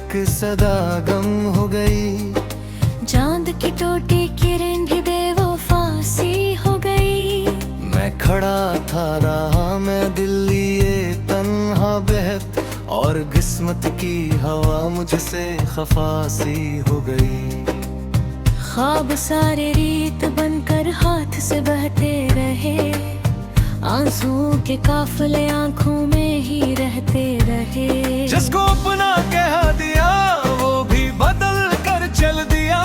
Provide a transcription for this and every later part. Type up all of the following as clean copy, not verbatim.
एक सदा गम हो गई। चांद की टोटी किरण भी बेवफा सी हो गई। मैं खड़ा था रहा मैं दिल लिए तन्हा बहत, और किस्मत की हवा मुझसे खफा सी हो गई। ख्वाब सारे रीत बनकर हाथ से बहते रहे, आंसुओं के काफले आंखों में ही रहते रहे। जिसको अपना कह दिया वो भी बदल कर चल दिया।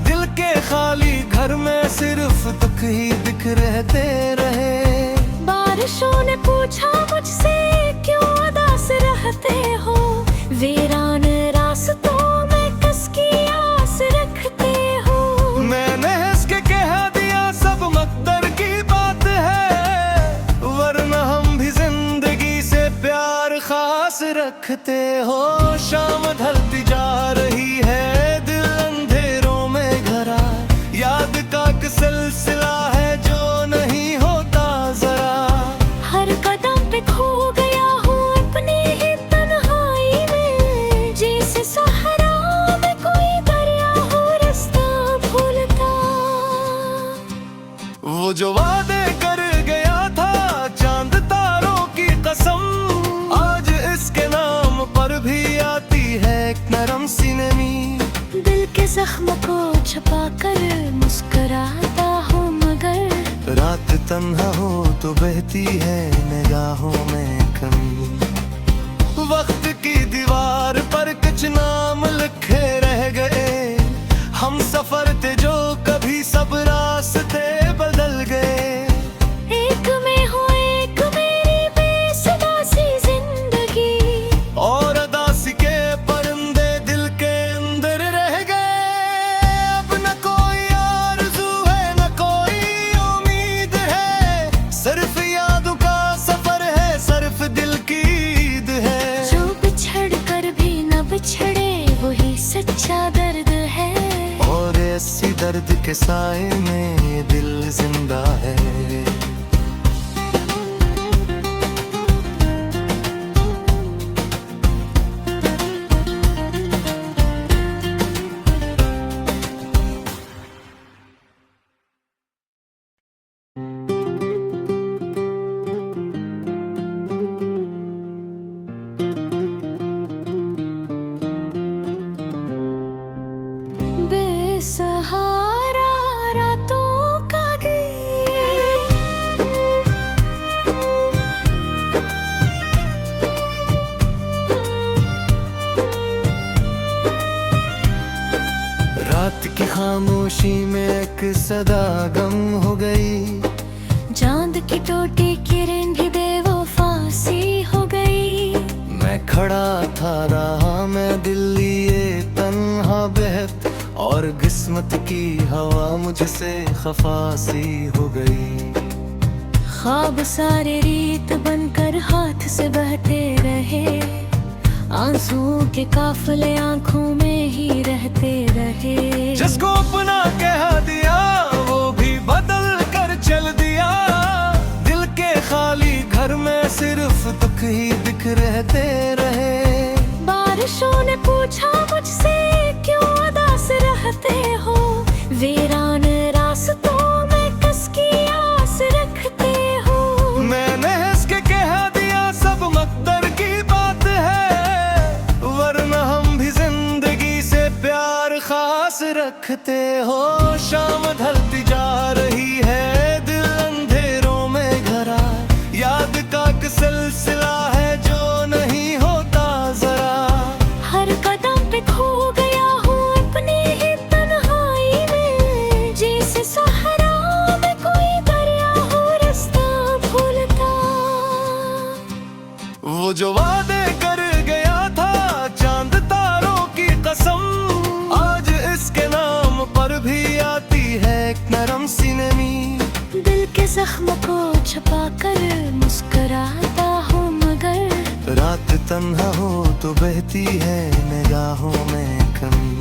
दिल के खाली घर में सिर्फ दुख ही दिख रहते रहे। बारिशों ने पूछा मुझसे क्यों उदास रहते हो, वीरान रास्तों में किसकी आस रखते हो। मैंने हंस के कह दिया सब मकदर की बात है, वरना हम भी जिंदगी से प्यार खास रखते हो। शाम ढलती जा रही है दिल अंधेरों में घरा, याद का एक सिलसिला है जो नहीं होता जरा। हर कदम पे खो गया हूँ अपनी ही तन्हाई में, जैसे सहारा में कोई दरिया हो रास्ता भूलता। वो जो वादे कर गया था चांद तारों की कसम, आज इसके नाम पर भी आती है एक नरम सी नमी। दिल के जख्म को छुपा कर मुस्कुराता हूँ मगर, रात तन्हा हो तो बहती है निगाहों में कमी। वक्त की दीवार पर कुछ नाम लिखे रह गए, हम सफर थे जो कभी सब रास्ते बदल गए। एक में हो एक मेरी बेसुदा सी जिंदगी, और अदासी के परिंदे दिल के अंदर रह गए। अब न कोई आरज़ू है न कोई उम्मीद है, सिर्फ यादों का सफर है, सिर्फ दिल की ईद है। जो बिछड़ कर भी न बिछड़े वही सच्चा दर्द है, और ऐसी दर्द के साए में ये दिल जिंदा है। बेसहारा रातों का गीत, रात की खामोशी में एक सदा गम हो गई। चांद की टोटी किरण भी बेवफा सी हो गई। मैं खड़ा था रहा मैं दिल लिए तन्हा बहत, और किस्मत की हवा मुझसे खफा सी हो गई। ख्वाब सारे रीत बनकर हाथ से बहते रहे, आंसुओं के काफले आंखों में ही रहते रहे। जिसको अपना कह दिया वो भी बदल कर चल दिया। दिल के खाली घर में सिर्फ दुख ही दिख रहते रहे। बारिशों ने पूछा मुझसे क्यों उदास रहते हो, वीरान रास्तों में किसकी आस रखते हो। मैंने हंस के कह दिया सब मकदर की बात है, वरना हम भी जिंदगी से प्यार खास रखते हो। शाम ढलती जा रही है दिल अंधेरों में घरा, याद का एक सिलसिला है जो नहीं होता जरा। हर कदम पे खो गया हूँ अपनी ही तन्हाई में, जैसे सहारा में कोई दरिया हो रास्ता भूलता। वो जो वादे कर गया था चांद तारों की कसम, आज इसके नाम पर भी आती है एक नरम सी नमी। दिल के जख्म को छुपा कर मुस्कुराता हूँ मगर, रात तन्हा हो तो बहती है निगाहों में कमी।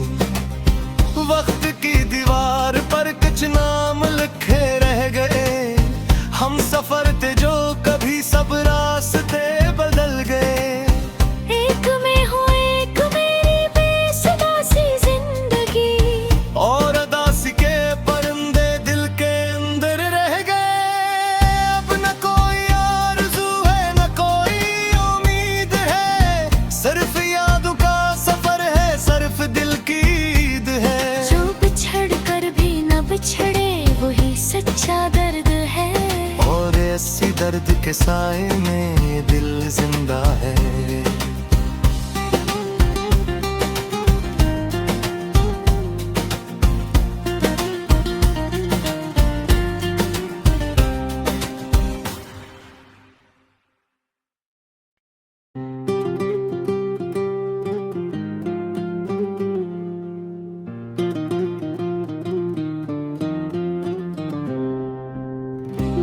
वक्त की दीवार पर कुछ नाम लिखे रह गए, हम सफर थे जो कभी सब रास्ते बदल गए। एक में हो एक मेरी सच्चा दर्द है। और ऐसी दर्द के साए में ये दिल जिंदा है।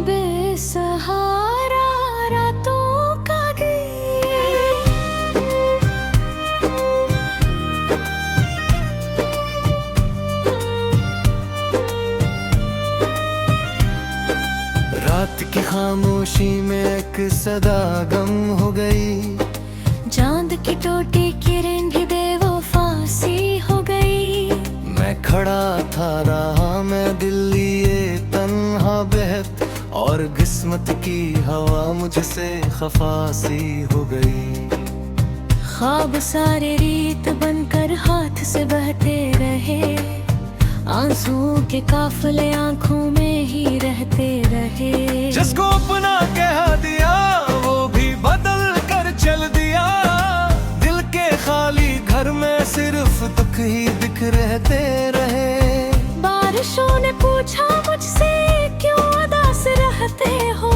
बेसहारा रातों का गीत, रात की खामोशी में एक सदा गम हो गई। चांद की टूटी किरण भी बेवफा सी हो गई। मैं खड़ा था रहा मैं दिल लिए तन्हा बहत, और किस्मत की हवा मुझसे खफा सी हो गई। ख्वाब सारे रीत बनकर हाथ से बहते रहे। आंसुओं के काफले आंखों में ही रहते रहे। जिसको अपना कह दिया वो भी बदल कर चल दिया। दिल के खाली घर में सिर्फ दुख ही दिख रहते रहे। बारिशों ने पूछा मुझसे क्यों उदास रहते हो।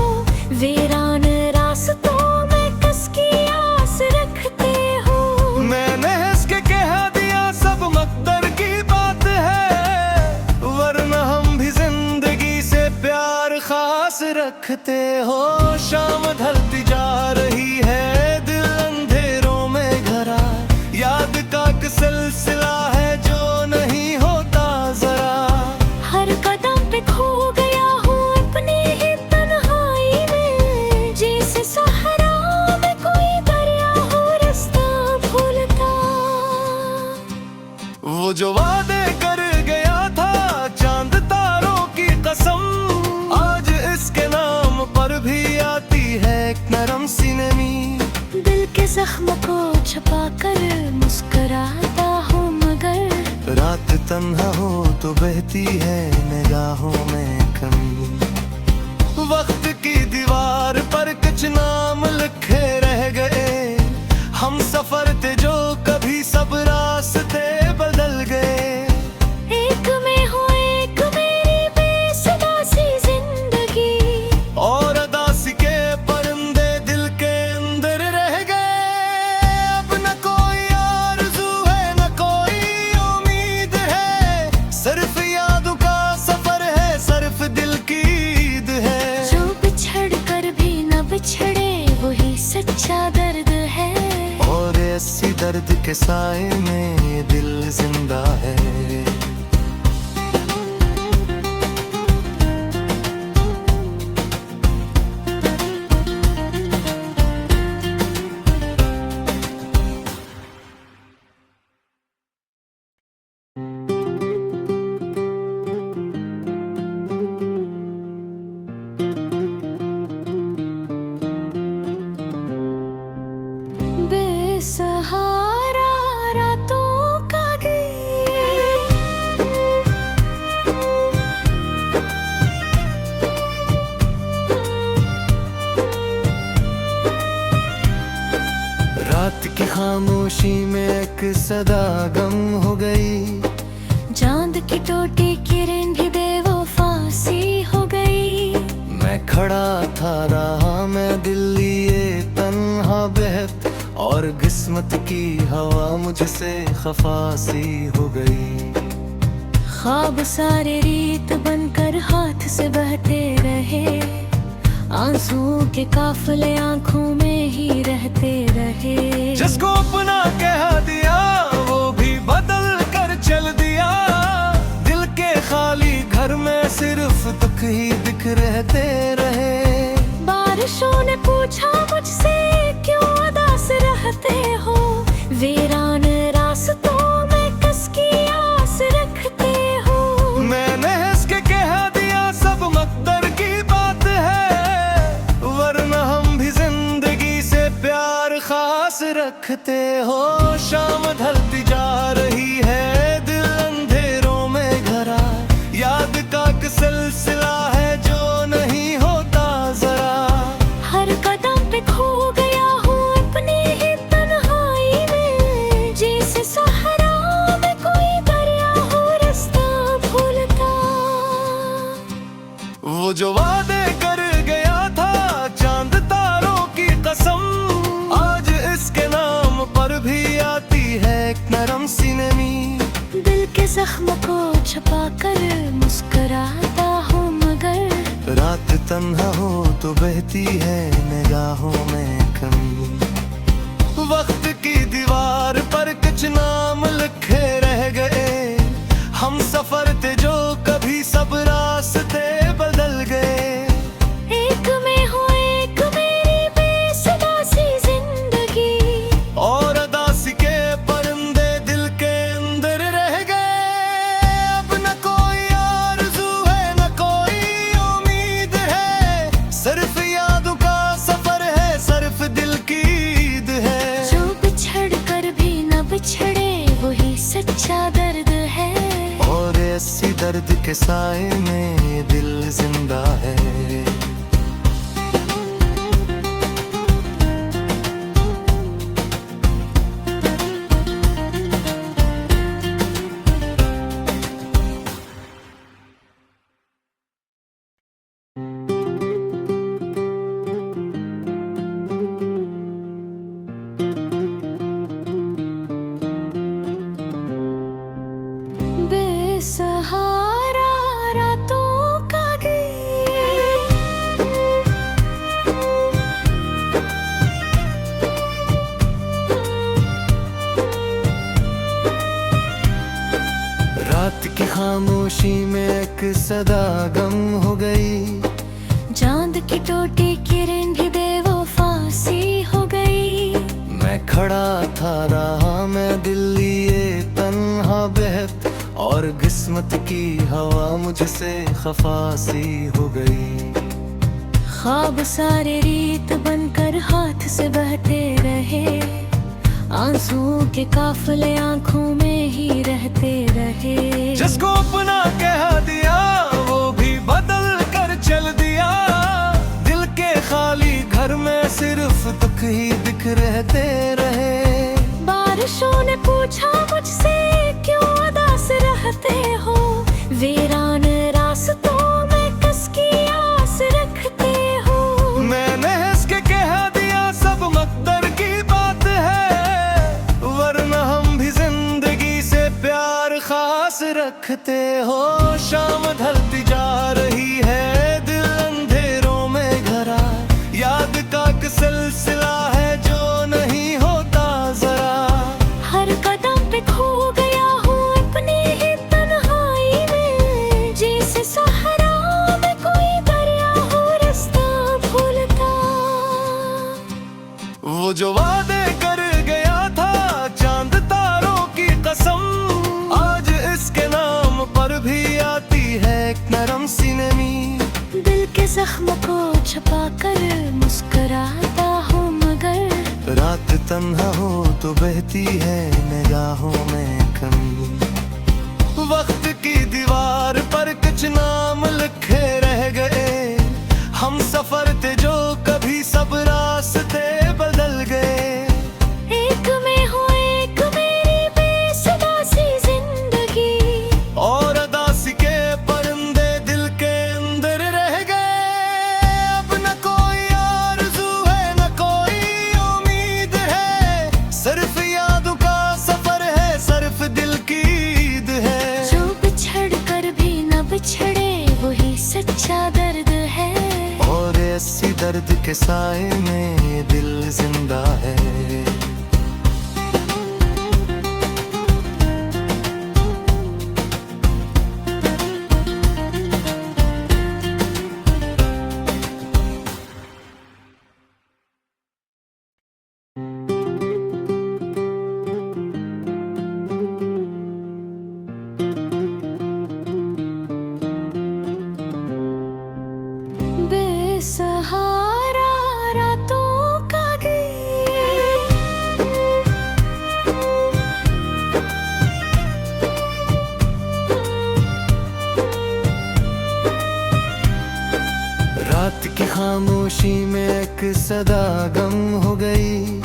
वीरान रास्तों में कस की आस रखते हो। मैंने हंस के कह दिया सब मकदर की बात है, वरना हम भी जिंदगी से प्यार खास रखते हो। शाम ढलती जा रही है दिल अंधेरों में घरा। याद का एक सिलसिला है जो नहीं होता जरा। हर कदम पे खो गया हूँ अपनी ही तन्हाई में। जैसे सहारा में कोई दरिया हो रास्ता भूलता। वो जो वादे कर गया था चांद तारों की कसम, आज इसके नाम पर भी आती है एक नरम सी नमी। दिल के जख्म को छुपा कर मुस्कुराता हूँ मगर रात तन्हा हो तो बहती है निगाहों में कमी। वक्त की दीवार पर कुछ नाम लिखे रह गए। हम सफर थे जो कभी सब रास्ते बदल गए। एक में हो एक मेरी बेसुदा सी जिंदगी। और अदासी के परिंदे दिल के अंदर रह गए। अब न कोई आरज़ू है न कोई उम्मीद है। सिर्फ यादों का सफर है, सिर्फ दिल की ईद है। जो बिछड़ कर भी न बिछड़े वही सच्चा दर्द है। और ऐसी दर्द के साए में ये दिल जिंदा है। बेसहारा रातों का गीत, रात की खामोशी में एक सदा गम हो गई। चांद की टूटी किरण भी बेवफा सी हो गई। मैं खड़ा था रहा मैं दिल लिए तन्हा बहत, और किस्मत की हवा मुझसे खफा सी हो गई। ख्वाब सारे रीत बनकर हाथ से बहते रहे। आंसुओं के काफले आंखों में ही रहते रहे। जिसको अपना कह दिया वो भी बदल कर चल दिया। दिल के खाली घर में सिर्फ दुख ही दिख रहते रहे। बारिशों ने पूछा मुझसे क्यों उदास रहते हो। वीरान रास्तों में कस की आस रखते हो। मैंने हंस के कह दिया सब मकदर की बात है, वरना हम भी जिंदगी से प्यार खास रखते हो। शाम ढलती जा रही है दिल अंधेरों में घरा। याद का एक सिलसिला है जख्म को छुपा कर मुस्कुराता हूँ मगर रात तन्हा हो तो बहती है निगाहों में कमी। वक्त की दीवार पर कुछ नाम लिखे रह गए, हम सफर थे जो कभी सब रास्ते बदल गए। एक में हो एक मेरी बेसुदा सी जिंदगी, और अदासी के परिंदे दिल के अंदर रह गए। अब न कोई आरज़ू है न कोई उम्मीद है, सिर्फ यादों का सफर है, सिर्फ दिल की ईद है। जो बिछड़ कर भी न बिछड़े वही सच्चा दर्द है, और ऐसी दर्द के साए में ये दिल जिंदा है। बेसहारा रातों का गीत, रात की खामोशी में एक सदा गम हो गई, चांद की टोटी किरण भी बेवफा सी हो गई। मैं खड़ा था रहा मैं दिल लिए तन्हा बहत, और किस्मत की हवा मुझसे खफा सी हो गई। ख्वाब सारे रीत बनकर हाथ से बहते रहे, आंसुओं के काफले आंखों में ही रहते रहे। जिसको अपना कह दिया वो भी बदल कर चल दिया, दिल के खाली घर में सिर्फ दुख ही दिख रहते रहे। बारिशों ने पूछा मुझसे क्यों उदास रहते हो, वीरान रास्तों में किसकी आस रखते हो। मैंने हंस के कह दिया सब मकदर की बात है, वरना हम भी जिंदगी से प्यार खास रखते हो। शाम ढलती जा रही है दिल अंधेरों में घरा, याद का एक सिलसिला है जो नहीं होता जरा। हर कदम पे खो गया हूँ अपनी ही तन्हाई में, जैसे सहारा में कोई दरिया हो रास्ता भूलता। वो जो वादे कर गया था चांद तारों की कसम, आज इसके नाम पर भी आती है एक नरम सी नमी। दिल के जख्म को छुपा कर मुस्कुराता हूँ मगर रात तन्हा हो तो बहती है निगाहों में कमी। वक्त की दीवार पर कुछ नाम लिखे रह गए, हम सफर थे जो कभी सब रास्ते बदल गए। एक में हो एक मेरी बेसुदा सी जिंदगी, और अदासी के परिंदे दिल के अंदर रह गए। अब न कोई आरज़ू है न कोई उम्मीद है, सिर्फ यादों का सफर है, सिर्फ दिल की ईद है। जो बिछड़ कर भी न बिछड़े वही सच्चा दर्द है, और ऐसी दर्द के साए में ये दिल जिंदा है। बेसहारा रातों का गीत, रात की खामोशी में एक सदा गम हो गई,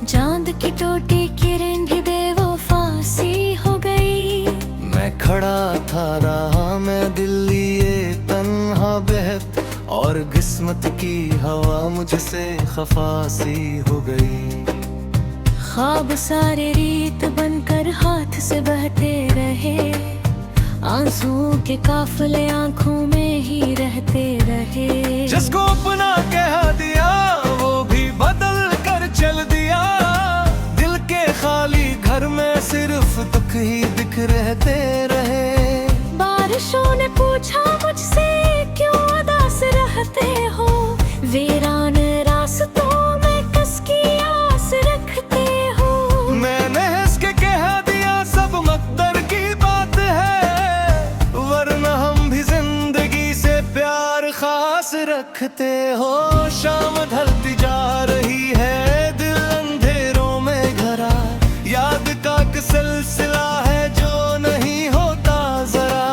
चांद की टोटी किरण भी बेवफा सी हो गई। मैं खड़ा था रहा मैं दिल लिए तन्हा बहत, और किस्मत की हवा मुझसे खफा सी हो गई। ख्वाब सारे रीत बनकर हाथ से बहते रहे, आंसुओं के काफले आंखों में ही रहते रहे। जिसको अपना कह दिया वो भी बदल कर चल दिया, दिल के खाली घर में सिर्फ दुख ही दिख रहते रहे। बारिशों ने पूछा मुझसे क्यों उदास रहते हो, वीरान रास्तों में किसकी आस रखते हो। मैंने हंस के कह दिया सब मकदर की बात है, वरना हम भी जिंदगी से प्यार खास रखते हो। शाम ढलती जा रही है, दिल अंधेरों में घरा, याद का एक सिलसिला है जो नहीं होता जरा।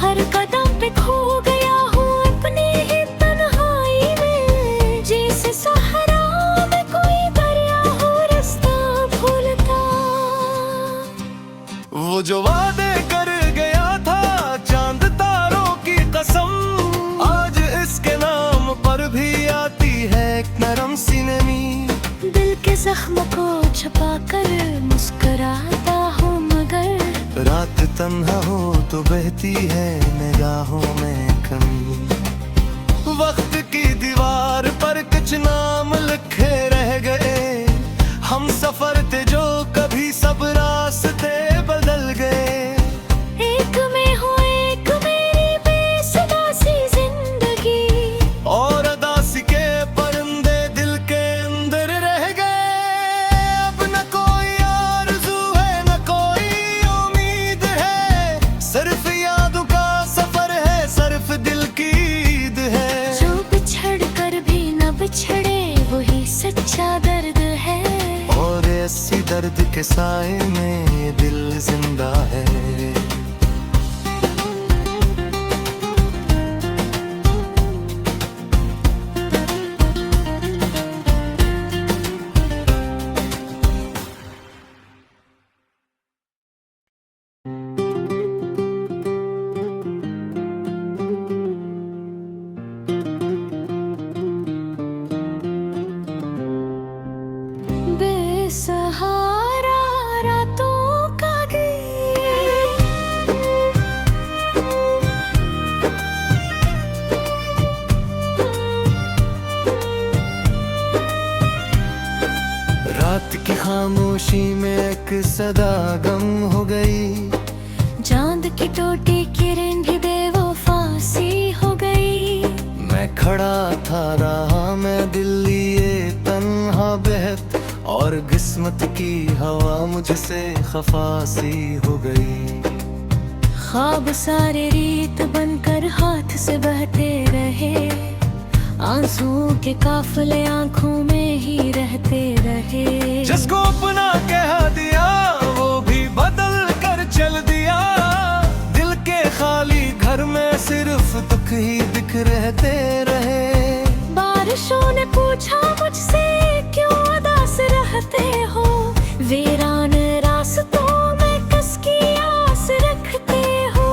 हर कदम पे खो गया हूँ अपनी ही तन्हाई में, जैसे सहारा में कोई दरिया हो रास्ता भूलता। वो जो वादे कर गया था चांद तारों की कसम, आज इसके नाम पर भी आती है एक नरम सी नमी। दिल के जख्म को छुपा कर मुस्कुराता हूँ, मगर रात तन्हा हो तो बहती है निगाहों में कमी। वक्त की दीवार पर कुछ नाम लिखे रह गए, हम सफर थे जो कभी सब रास्ते बदल गए। एक में हो एक मेरी बेसुदा सी जिंदगी, और अदासी के परिंदे दिल के अंदर रह गए। अब न कोई आरज़ू है न कोई उम्मीद है, सिर्फ यादों का सफर है, सिर्फ दिल की ईद है। जो बिछड़ कर भी न बिछड़े वही सच्चा दर्द है, और ऐसी दर्द के साए में ये दिल जिंदा है। बेसहारा रातों का गीत, रात की खामोशी में एक सदा गम हो गई, चांद की टूटी किरण भी बेवफा सी हो गई। मैं खड़ा था रहा मैं दिल लिए तन्हा बहत, और किस्मत की हवा मुझसे खफा सी हो गई। ख्वाब सारे रीत बनकर हाथ से बहते रहे, आंसुओं के काफले आंखों में ही रहते रहे। जिसको अपना कह दिया वो भी बदल कर चल दिया, दिल के खाली घर में सिर्फ दुख ही दिख रहते रहे। बारिशों ने पूछा मुझसे क्यों उदास रहते हो, वीरान रास्तों में किसकी आस रखते हो।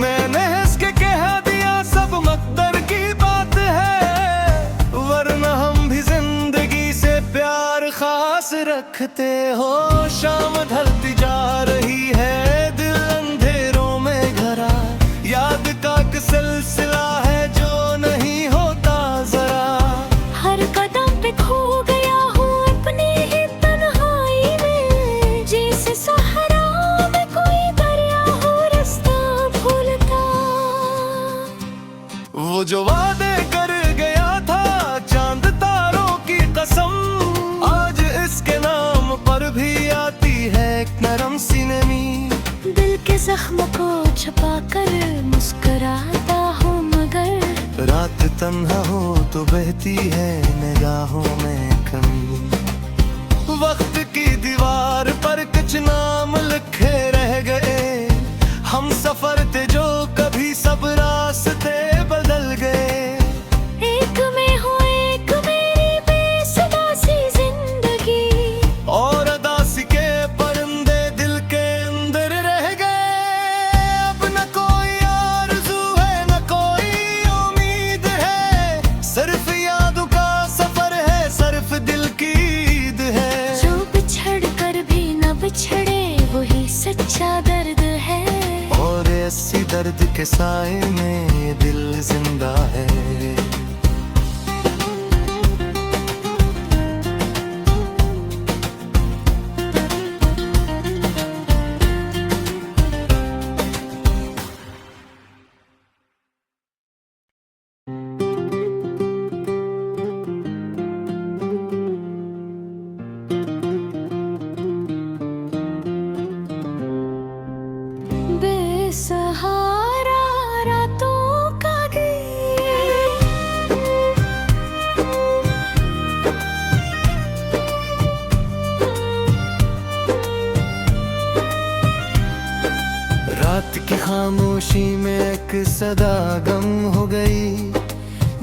मैंने हंस के कह दिया सब मकदर की बात है, वरना हम भी जिंदगी से प्यार खास रखते हो। शाम ढलती जा रही है, दिल अंधेरों में घरा, याद का एक सिलसिला है जो नहीं होता जरा। हर कदम पे खो गया हूँ अपनी ही तन्हाई में, जैसे सहारा में कोई दरिया हो रास्ता भूलता। वो जो वादे कर गया था चांद तारों की कसम, आज इसके नाम पर भी आती है एक नरम सी नमी। दिल के जख्म को छुपा कर मुस्कुराता हूँ, मगर रात तन्हा हो तो बहती है निगाहों में कमी। वक्त की दीवार पर कुछ नाम लिखे रह गए, हम सफर थे जो कभी सब रास्ते बदल गए। एक में हो एक मेरी बेसुदा सी जिंदगी, और अदासी के परिंदे दिल के अंदर रह गए। अब न कोई आरज़ू है न कोई उम्मीद है, सिर्फ यादों का सफर है, सिर्फ दिल की ईद है। जो बिछड़ ऐसी दर्द के साए में ये दिल जिंदा है। बेसहारा रातों का गीत, रात की खामोशी में एक सदा गम हो गई,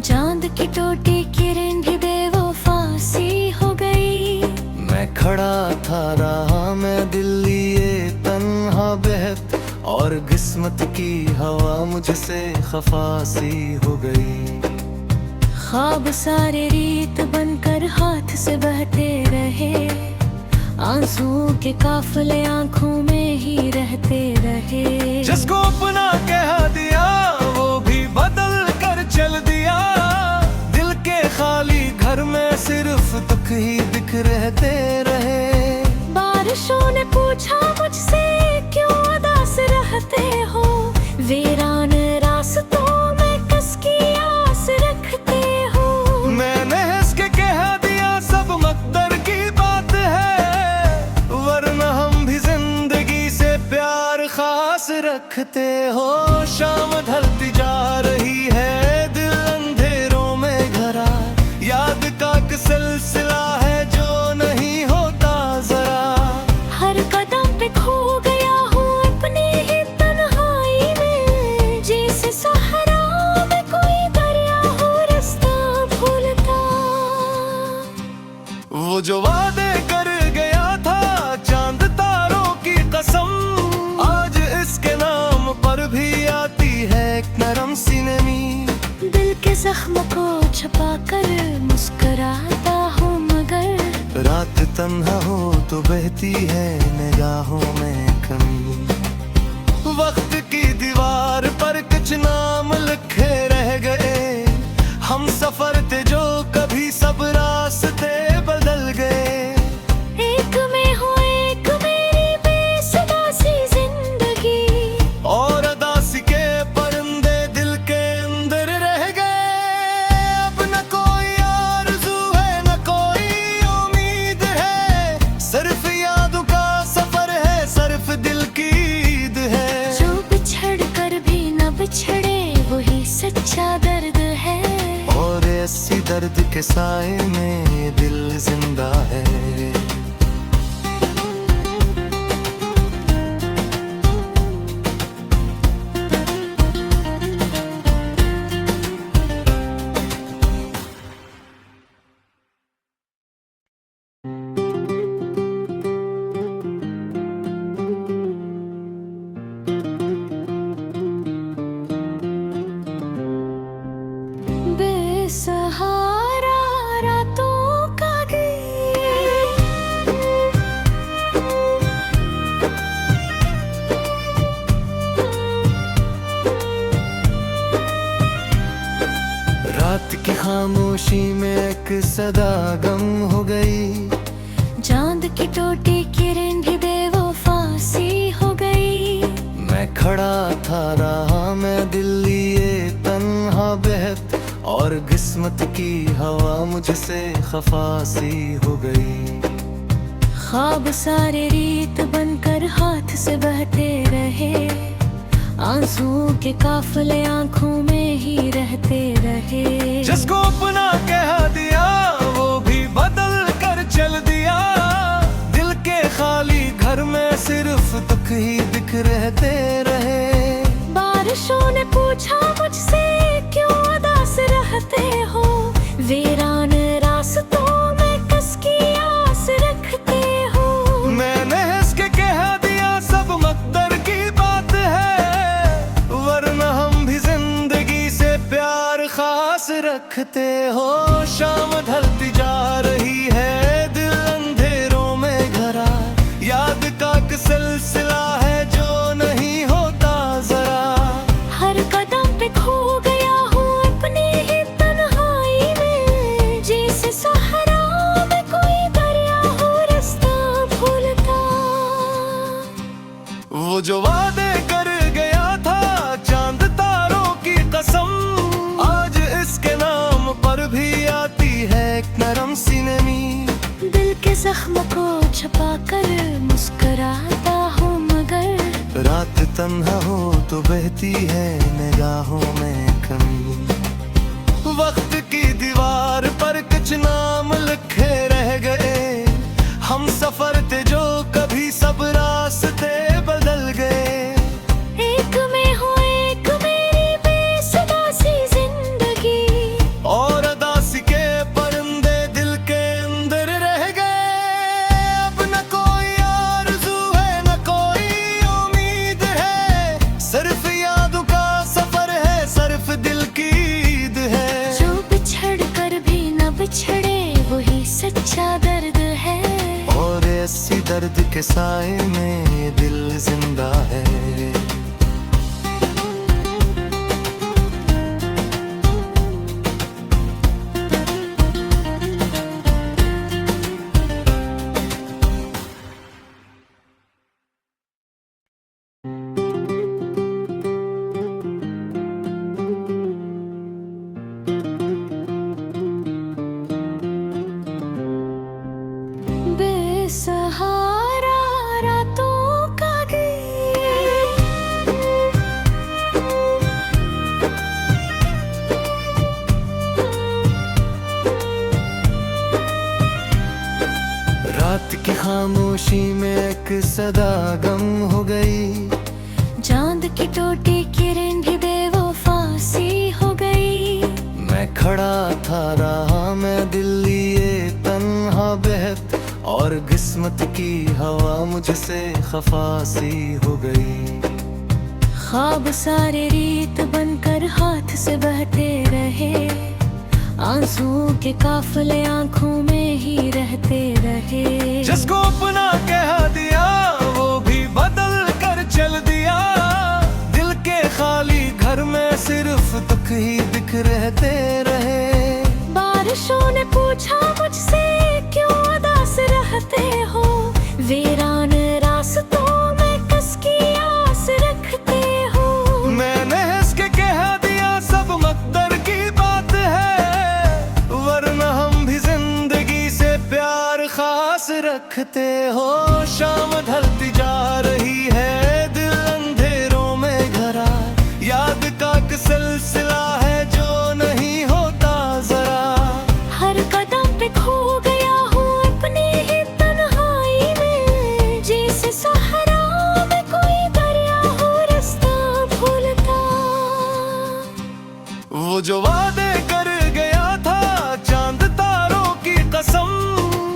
चांद की टोटी किरण भी बेवफा सी हो गई। मैं खड़ा था रहा मैं दिल लिए तन्हा बहत, और किस्मत की हवा मुझसे खफा सी हो गई। ख्वाब सारे रीत बनकर हाथ से बहते रहे, आंसुओं के काफले आंखों में ही रहते रहे। जिसको अपना कह दिया वो भी बदल कर चल दिया, दिल के खाली घर में सिर्फ दुख ही दिख रहते रहे। बारिशों ने पूछा मुझसे क्यों उदास रहते हो, वीरान रास्तों में कसकी आस रखते हो। मैंने हंस के कह दिया सब मकदर की बात है, वरना हम भी जिंदगी से प्यार खास रखते हो। शाम ढलती जा रही है दिल अंधेरों में घरा, याद का एक सिलसिला है जो नहीं होता जरा। हर कदम पे खो गया हूँ अपनी ही तन्हाई में, जैसे सहारा में कोई दरिया हो रास्ता भूलता। वो जो वादे कर गया था चांद तारों की कसम, आज इसके नाम पर भी आती है एक नरम सी नमी। दिल के जख्म को छुपा कर मुस्कुराता हूँ मगर, रात तन्हा हो तो बहती है निगाहों में कमी। वक्त की दीवार पर कुछ नाम लिखे रह गए, हम सफर थे जो कभी सब रास्ते बदल गए। एक में हो एक मेरी बेसुधा सी जिंदगी, और अदासी के परिंदे दिल के अंदर रह गए। अब न कोई आरज़ू है न कोई उम्मीद है, सिर्फ यादों का सफर है, सिर्फ दिल की ईद है। जो बिछड़ कर भी न बिछड़े वही सच्चा दर्द है, और ऐसी दर्द के साए में ये दिल जिंदा है। बेसहारा रातों का गीत, रात की खामोशी में एक सदा गम हो गई, चांद की टोटी किरण भी बेवफा सी हो गई। मैं खड़ा था रहा मैं दिल लिए तन्हा बहत, और किस्मत की हवा मुझसे खफा सी हो गई। ख्वाब सारे रीत बनकर हाथ से बहते रहे, आंसुओं के काफले आंखों में ही रहते रहे। जिसको अपना कह दिया वो भी बदल कर चल दिया, दिल के खाली घर में सिर्फ दुख ही दिख रहते रहे। बारिशों ने पूछा मुझसे क्यों उदास रहते हो, वीरान रास्तों में कसकी आस रखते हो। मैंने हंस के कह दिया सब मकदर की बात है, वरना हम भी जिंदगी से प्यार खास रखते हो। शाम ढलती जा रही है दिल अंधेरों में घरा, याद का एक सिलसिला है जो नहीं होता जरा। जख्म को छुपा कर मुस्कुराता हूँ मगर रात तन्हा हो तो बहती है निगाहों में कमी। वक्त की दीवार पर कुछ नाम लिखे रह गए, हम सफर थे जो कभी सब रास्ते बदल गए। एक में हो एक मेरी बेसुधा सी जिंदगी, और अदासी के परिंदे दिल के अंदर रह गए। अब न कोई आरज़ू है न कोई उम्मीद है, सिर्फ यादों का सफर है, सिर्फ दिल की ईद है। जो बिछड़ कर भी न बिछड़े वही सच्चा दर्द है, और ऐसी दर्द के साए में ये दिल जिंदा है। बेसहारा रातों का गीत, रात की खामोशी में एक सदा गम हो गई, चांद की टूटी किरण भी बेवफा सी हो गई। मैं खड़ा था रहा मैं दिल लिए तन्हा बहत, और किस्मत की हवा मुझसे खफा सी हो गई। ख्वाब सारे रीत बनकर हाथ से बहते रहे, आंसुओं के काफले आंखों में ही रहते रहे। जिसको अपना कह दिया वो भी बदल कर चल दिया, दिल के खाली घर में सिर्फ दुख ही दिख रहते रहे। बारिशों ने पूछा मुझसे क्यों उदास रहते हो, वीरान रास्तों में कसकी आस रखते हो। मैंने हंस के कह दिया सब मकदर की बात है, वरना हम भी जिंदगी से प्यार खास रखते हो। शाम ढलती जा रही है दिल अंधेरों में घरा, याद का एक सिलसिला है जो नहीं होता जरा। हर कदम पे खो गया हूँ अपनी ही तन्हाई में, जैसे सहारा में कोई दरिया हो रास्ता भूलता। वो जो वादे कर गया था चांद तारों की कसम,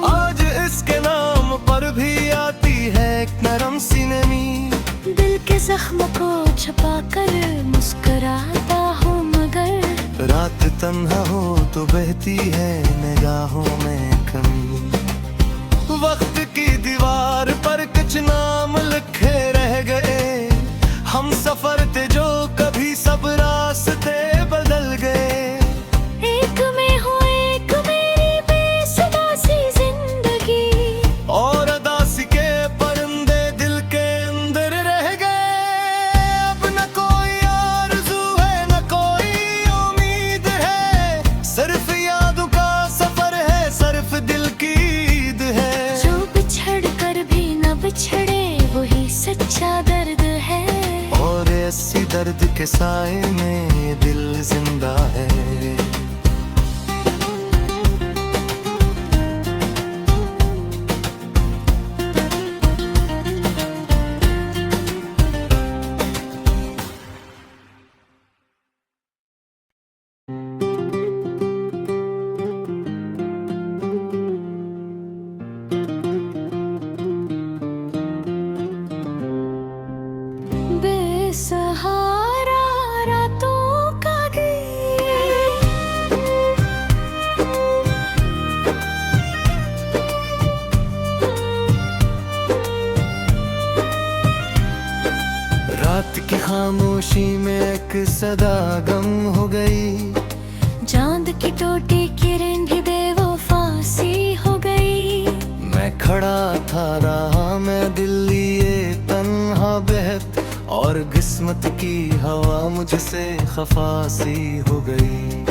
आज इसके नाम पर भी आती है एक नरम सी नमी। दिल के जख्म को छुपा कर मुस्कुराता हूँ मगर रात तन्हा हो तो बहती है निगाहों में कमी। वक्त की दीवार पर कुछ नाम लिखे रह गए, हम सफर थे जो कभी सब रास्ते बदल गए। एक में हो एक मेरी बेसुधा सी जिंदगी, और अदासी के परिंदे दिल के अंदर रह गए। अब न कोई आरज़ू है न कोई उम्मीद है, सिर्फ यादों का सफर है, सिर्फ दिल की ईद है। जो बिछड़ कर भी न बिछड़े वही सच्चा दर्द है, और ऐसी दर्द के साए में ये दिल जिंदा है। बेसहारा रातों का गीत, रात की खामोशी में एक सदा गम हो गई, चांद की टूटी किरण भी बेवफा सी हो गई। मैं खड़ा था रहा मैं दिल लिए तन्हा बहत, और किस्मत की हवा मुझसे खफा सी हो गई।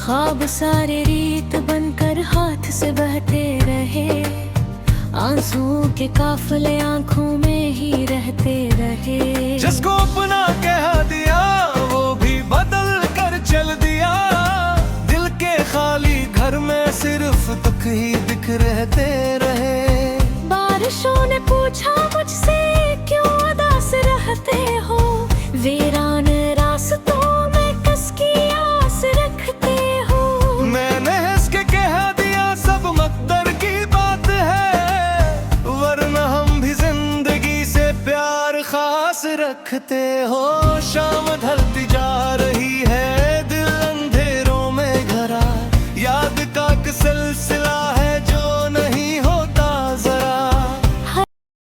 ख्वाब सारे रीत बनकर हाथ से बहते रहे, आंसुओं के काफले आंखों में ही रहते रहे। जिसको अपना कह दिया वो भी बदल कर चल दिया, दिल के खाली घर में सिर्फ दुख ही दिख रहते रहे। बारिशों ने पूछा मुझसे क्यों उदास रहते हो, वीरान रास्तों में किसकी आस रखते हो। मैंने हंस के कह दिया सब मकदर की बात है, वरना हम भी जिंदगी से प्यार खास रखते हो। शाम ढलती जा रही है,